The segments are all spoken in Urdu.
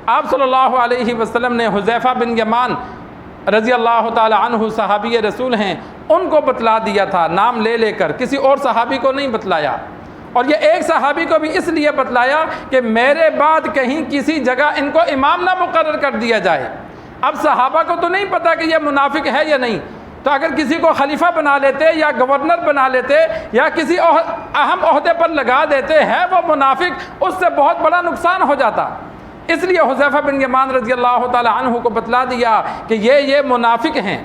آپ صلی اللہ علیہ وسلم نے حذیفہ بن یمان رضی اللہ تعالی عنہ صحابی رسول ہیں، ان کو بتلا دیا تھا نام لے لے کر، کسی اور صحابی کو نہیں بتلایا۔ اور یہ ایک صحابی کو بھی اس لیے بتلایا کہ میرے بعد کہیں کسی جگہ ان کو امام نہ مقرر کر دیا جائے۔ اب صحابہ کو تو نہیں پتہ کہ یہ منافق ہے یا نہیں، تو اگر کسی کو خلیفہ بنا لیتے یا گورنر بنا لیتے یا کسی اہم عہدے پر لگا دیتے ہے وہ منافق، اس سے بہت بڑا نقصان ہو جاتا۔ اس لیے حذیفہ بن یمان رضی اللہ تعالی عنہ کو بتلا دیا کہ یہ منافق ہیں،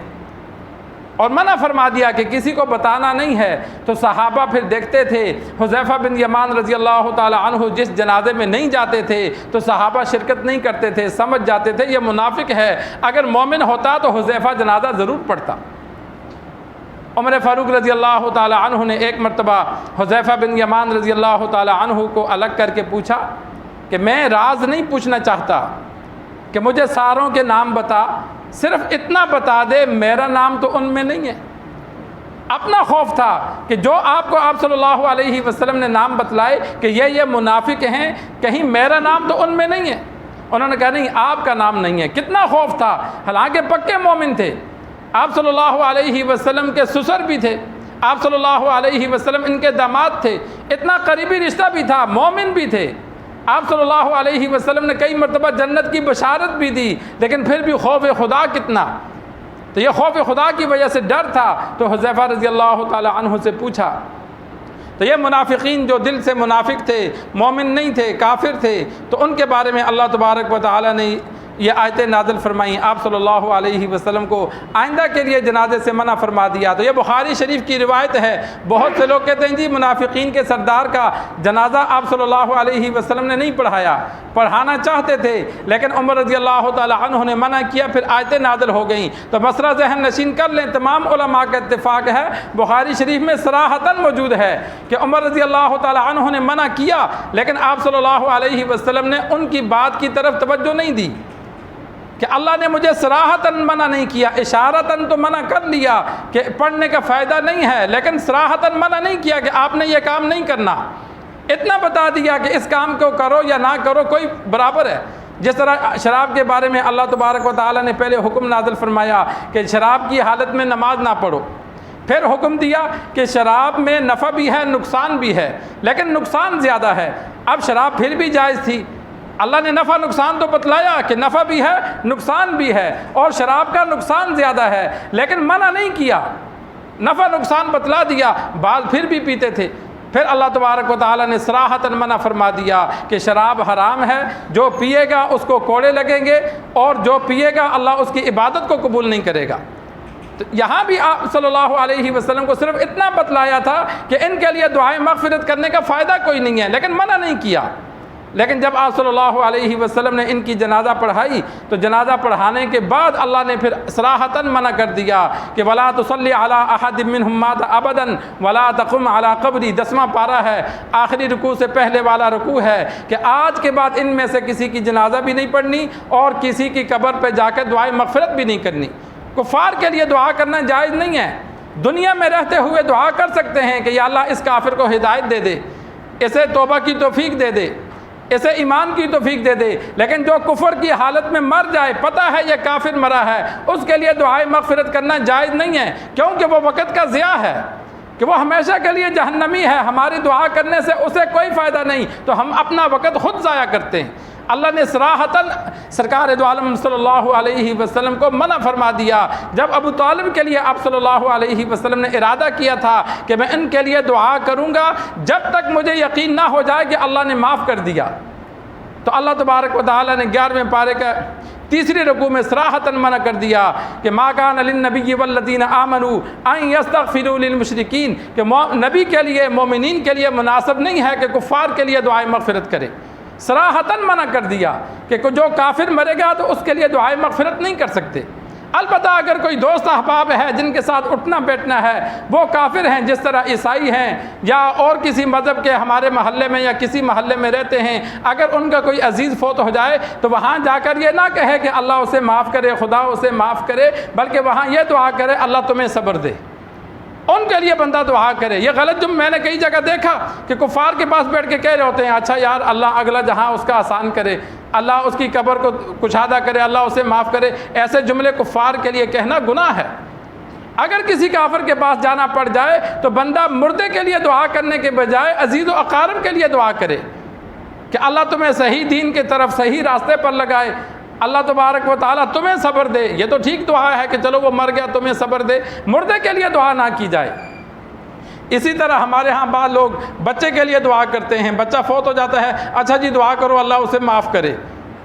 اور منع فرما دیا کہ کسی کو بتانا نہیں ہے۔ تو صحابہ پھر دیکھتے تھے حذیفہ بن یمان رضی اللہ تعالی عنہ جس جنازے میں نہیں جاتے تھے تو صحابہ شرکت نہیں کرتے تھے، سمجھ جاتے تھے یہ منافق ہے۔ اگر مومن ہوتا تو حذیفہ جنازہ ضرور پڑھتا۔ عمر فاروق رضی اللہ تعالی عنہ نے ایک مرتبہ حذیفہ بن یمان رضی اللہ تعالی عنہ کو الگ کر کے پوچھا کہ میں راز نہیں پوچھنا چاہتا کہ مجھے ساروں کے نام بتا، صرف اتنا بتا دے میرا نام تو ان میں نہیں ہے۔ اپنا خوف تھا کہ جو آپ کو آپ صلی اللہ علیہ وسلم نے نام بتلائے کہ یہ منافق ہیں، کہیں میرا نام تو ان میں نہیں ہے۔ انہوں نے کہا نہیں، آپ کا نام نہیں ہے۔ کتنا خوف تھا، حالانکہ پکے مومن تھے، آپ صلی اللہ علیہ وسلم کے سسر بھی تھے، آپ صلی اللہ علیہ وسلم ان کے داماد تھے، اتنا قریبی رشتہ بھی تھا، مومن بھی تھے۔ آپ صلی اللہ علیہ وسلم نے کئی مرتبہ جنت کی بشارت بھی دی، لیکن پھر بھی خوف خدا کتنا، تو یہ خوف خدا کی وجہ سے ڈر تھا۔ تو حذیفہ رضی اللہ تعالی عنہ سے پوچھا، تو یہ منافقین جو دل سے منافق تھے، مومن نہیں تھے، کافر تھے، تو ان کے بارے میں اللہ تبارک و تعالی نے یہ آیتیں نازل فرمائیں، آپ صلی اللہ علیہ وسلم کو آئندہ کے لیے جنازے سے منع فرما دیا۔ تو یہ بخاری شریف کی روایت ہے۔ بہت سے لوگ کہتے ہیں جی منافقین کے سردار کا جنازہ آپ صلی اللہ علیہ وسلم نے نہیں پڑھایا، پڑھانا چاہتے تھے لیکن عمر رضی اللہ تعالی عنہ نے منع کیا، پھر آیتیں نازل ہو گئیں۔ تو مسئلہ ذہن نشین کر لیں، تمام علماء کا اتفاق ہے، بخاری شریف میں صراحتاً موجود ہے کہ عمر رضی اللہ تعالی عنہ نے منع کیا، لیکن آپ صلی اللہ علیہ وسلم نے ان کی بات کی طرف توجہ نہیں دی کہ اللہ نے مجھے صراحتاً منع نہیں کیا، اشارتاً تو منع کر لیا کہ پڑھنے کا فائدہ نہیں ہے، لیکن صراحتاً منع نہیں کیا کہ آپ نے یہ کام نہیں کرنا۔ اتنا بتا دیا کہ اس کام کو کرو یا نہ کرو کوئی برابر ہے۔ جس طرح شراب کے بارے میں اللہ تبارک و تعالی نے پہلے حکم نازل فرمایا کہ شراب کی حالت میں نماز نہ پڑھو، پھر حکم دیا کہ شراب میں نفع بھی ہے نقصان بھی ہے، لیکن نقصان زیادہ ہے۔ اب شراب پھر بھی جائز تھی، اللہ نے نفع نقصان تو بتلایا کہ نفع بھی ہے نقصان بھی ہے، اور شراب کا نقصان زیادہ ہے، لیکن منع نہیں کیا، نفع نقصان بتلا دیا۔ بعض پھر بھی پیتے تھے، پھر اللہ تبارک و تعالی نے صراحتاً منع فرما دیا کہ شراب حرام ہے، جو پیے گا اس کو کوڑے لگیں گے، اور جو پیے گا اللہ اس کی عبادت کو قبول نہیں کرے گا۔ تو یہاں بھی آپ صلی اللہ علیہ وسلم کو صرف اتنا بتلایا تھا کہ ان کے لیے دعائیں مغفرت کرنے کا فائدہ کوئی نہیں ہے، لیکن منع نہیں کیا۔ لیکن جب آپ صلی اللہ علیہ وسلم نے ان کی جنازہ پڑھائی تو جنازہ پڑھانے کے بعد اللہ نے پھر صراحتاً منع کر دیا کہ وَلَا تُصَلِّ عَلَىٰ أَحَدٍ مِّنْهُمْ مَاتَ أَبَدًا وَلَا تَقُمْ عَلَىٰ قَبْرِهِ، 10واں پارہ ہے، آخری رکوع سے پہلے والا رکوع ہے کہ آج کے بعد ان میں سے کسی کی جنازہ بھی نہیں پڑھنی اور کسی کی قبر پہ جا کے دعائیں مغفرت بھی نہیں کرنی۔ کفار کے لیے دعا کرنا جائز نہیں ہے، دنیا میں رہتے ہوئے دعا کر سکتے ہیں کہ یا اللہ اس کافر کو ہدایت دے دے، اسے توبہ کی توفیق دے دے، اسے ایمان کی توفیق دے دے، لیکن جو کفر کی حالت میں مر جائے، پتہ ہے یہ کافر مرا ہے، اس کے لیے دعائیں مغفرت کرنا جائز نہیں ہے، کیونکہ وہ وقت کا ضیاع ہے کہ وہ ہمیشہ کے لیے جہنمی ہے، ہماری دعا کرنے سے اسے کوئی فائدہ نہیں، تو ہم اپنا وقت خود ضائع کرتے ہیں۔ اللہ نے صراحتاً سرکار دو عالم صلی اللہ علیہ وسلم کو منع فرما دیا۔ جب ابو طالب کے لیے آپ صلی اللہ علیہ وسلم نے ارادہ کیا تھا کہ میں ان کے لیے دعا کروں گا جب تک مجھے یقین نہ ہو جائے کہ اللہ نے معاف کر دیا، تو اللہ تبارک و تعالی نے 11ویں پارے کا تیسری رکوع میں صراحتاً منع کر دیا کہ ما کان للنبی والذین آمنوا ان یستغفروا للمشرکین، کہ نبی کے لیے، مومنین کے لیے مناسب نہیں ہے کہ کفار کے لیے دعائیں مغفرت کرے۔ صراحتاً منع کر دیا کہ جو کافر مرے گا تو اس کے لیے دعائیں مغفرت نہیں کر سکتے۔ البتہ اگر کوئی دوست احباب ہے جن کے ساتھ اٹھنا بیٹھنا ہے، وہ کافر ہیں، جس طرح عیسائی ہیں یا اور کسی مذہب کے ہمارے محلے میں یا کسی محلے میں رہتے ہیں، اگر ان کا کوئی عزیز فوت ہو جائے تو وہاں جا کر یہ نہ کہے کہ اللہ اسے معاف کرے، خدا اسے معاف کرے، بلکہ وہاں یہ دعا کرے اللہ تمہیں صبر دے، ان کے لیے بندہ دعا کرے۔ یہ غلط جملہ میں نے کئی جگہ دیکھا کہ کفار کے پاس بیٹھ کے کہہ رہے ہوتے ہیں اچھا یار اللہ اگلا جہاں اس کا آسان کرے، اللہ اس کی قبر کو کشادہ کرے، اللہ اسے معاف کرے۔ ایسے جملے کفار کے لیے کہنا گناہ ہے۔ اگر کسی کافر کے پاس جانا پڑ جائے تو بندہ مردے کے لیے دعا کرنے کے بجائے عزیز و اقارب کے لیے دعا کرے کہ اللہ تمہیں صحیح دین کی طرف صحیح راستے پر لگائے، اللہ تبارک و تعالیٰ تمہیں صبر دے۔ یہ تو ٹھیک دعا ہے کہ چلو وہ مر گیا تمہیں صبر دے، مردے کے لیے دعا نہ کی جائے۔ اسی طرح ہمارے ہاں بعض لوگ بچے کے لیے دعا کرتے ہیں، بچہ فوت ہو جاتا ہے، اچھا جی دعا کرو اللہ اسے معاف کرے۔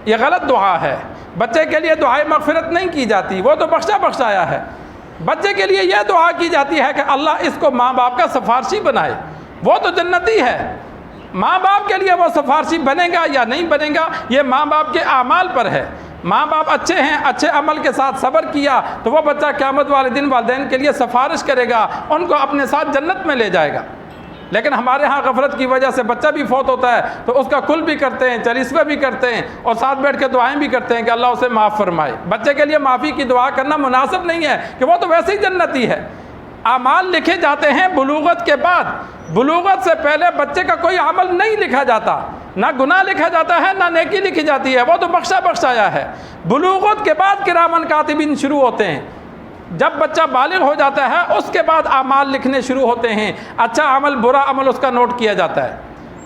یہ غلط دعا ہے۔ بچے کے لیے دعائے مغفرت نہیں کی جاتی، وہ تو بخشا بخشایا ہے۔ بچے کے لیے یہ دعا کی جاتی ہے کہ اللہ اس کو ماں باپ کا سفارشی بنائے، وہ تو جنتی ہے۔ ماں باپ کے لیے وہ سفارشی بنے گا یا نہیں بنے گا یہ ماں باپ کے اعمال پر ہے۔ ماں باپ اچھے ہیں، اچھے عمل کے ساتھ صبر کیا تو وہ بچہ قیامت والے دن والدین کے لیے سفارش کرے گا، ان کو اپنے ساتھ جنت میں لے جائے گا۔ لیکن ہمارے ہاں غفلت کی وجہ سے بچہ بھی فوت ہوتا ہے تو اس کا کل بھی کرتے ہیں، چلیسوے بھی کرتے ہیں اور ساتھ بیٹھ کے دعائیں بھی کرتے ہیں کہ اللہ اسے معاف فرمائے۔ بچے کے لیے معافی کی دعا کرنا مناسب نہیں ہے کہ وہ تو ویسے ہی جنتی ہے۔ اعمال لکھے جاتے ہیں بلوغت کے بعد، بلوغت سے پہلے بچے کا کوئی عمل نہیں لکھا جاتا، نہ گناہ لکھا جاتا ہے نہ نیکی لکھی جاتی ہے، وہ تو بخشا بخشایا ہے۔ بلوغت کے بعد کرامن کاتبین شروع ہوتے ہیں۔ جب بچہ بالغ ہو جاتا ہے اس کے بعد اعمال لکھنے شروع ہوتے ہیں، اچھا عمل برا عمل اس کا نوٹ کیا جاتا ہے۔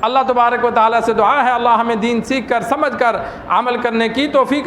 اللہ تبارک و تعالیٰ سے دعا ہے اللہ ہمیں دین سیکھ کر سمجھ کر عمل کرنے کی توفیق